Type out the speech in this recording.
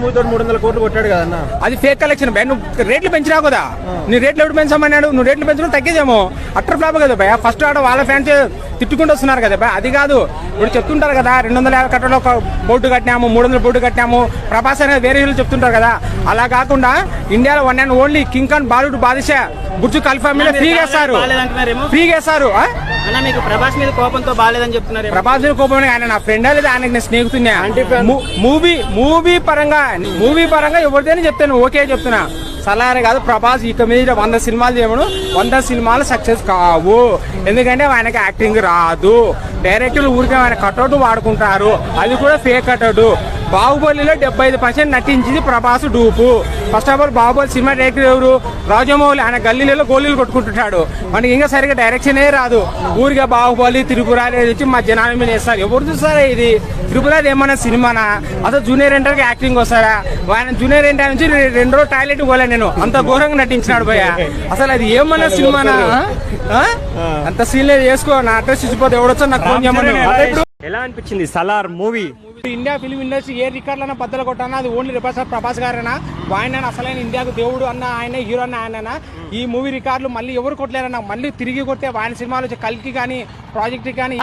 300 కోట్లు కొట్టాడు కదన్న, అది ఫేక్ కలెక్షన్ భయ. నువ్వు రేట్లు పెంచినావు కదా, నీ రేట్లు ఎవరు పెంచామన్నాడు? నువ్వు రేట్లు పెంచడం తగ్గేదేమో, అట్టర్ ఫ్లాప్ కదా భయ. ఫస్ట్ ఆడ వాళ్ళ ఫ్యాన్స్ తిట్టుకుంటూ వస్తున్నారు కదా భయ, అది కాదు. ఇప్పుడు చెప్తుంటారు కదా 250 కట్టలో ఒక బోర్డు కట్టినాము, 300 బోర్డు కట్టినాము, ప్రభాస్ అనేది వేరే వీళ్ళు చెప్తుంటారు కదా. అలా కాకుండా ఇండియాలో one and only king Khan Bollywood బాదిషా బుర్జు ఖలీఫా మీద ఫ్రీగా వేస్తారు. మీకు ప్రభాస్ మీద కోపంతో బాలేదని చెప్తున్నారు. ప్రభాస్ మీద కోపం ఆయన నా ఫ్రెండ్ లేదా, ఆయనకి నేను స్నేహితున్నా. మూవీ పరంగా ఎవరిదైనా చెప్తాను, ఓకే చెప్తున్నా. సలారే కాదు, ప్రభాస్ ఇక మీద 100 సినిమాలు చేయమను, 100 సినిమాలు సక్సెస్ కావు. ఎందుకంటే ఆయనకి యాక్టింగ్ రాదు. డైరెక్టర్లు ఊరికే ఆయన కట్అవుట్ వాడుకుంటారు, అది కూడా ఫేక్ కట్అవుట్. బాహుబలిలో 75% నటించింది Prabhas dupe. First of all Baahubali cinema director ఎవరు? రాజమౌళి. ఆయన గల్లీలలో గోళీలు కొట్టుకుంటుంటాడు, మనకి ఇంకా సరిగ్గా డైరెక్షనే రాదు. ఊరిగా బాహుబలి త్రిపురారి వచ్చి మా జనాల మీద వేస్తారు. ఎవరు చూస్తారా ఇది? త్రిపురారి ఏమన్నా సినిమానా? అసలు జూనియర్ ఎన్టీఆర్కి యాక్టింగ్ వస్తారా? ఆయన జూనియర్ ఎన్టీఆర్ నుంచి 2 రోజులు టాయిలెట్ పోలే నేను, అంత ఘోరంగా నటించినాడు భయ. అసలు అది ఏమన్నా సినిమానా? అంత సీన్ లేదు, చేసుకో. నా అడ్రస్ ఇచ్చిపోతే ఎవడొచ్చా నాకు ఫోన్ చేయమని. ఎలా అనిపించింది Salaar movie? India film industry ఏ రికార్డులన్నా బద్దలు కొట్టానా అది ఓన్లీ ప్రభాస్ గారేనా? ఆయన అసలైన ఇండియాకు దేవుడు అన్న ఆయన, హీరో అన్న ఆయన. ఈ మూవీ రికార్డులు మళ్ళీ ఎవరు కొట్టలేరన్నా. మళ్ళీ తిరిగి కొట్టే ఆయన సినిమాలు వచ్చి కల్కి కానీ ప్రాజెక్ట్ కానీ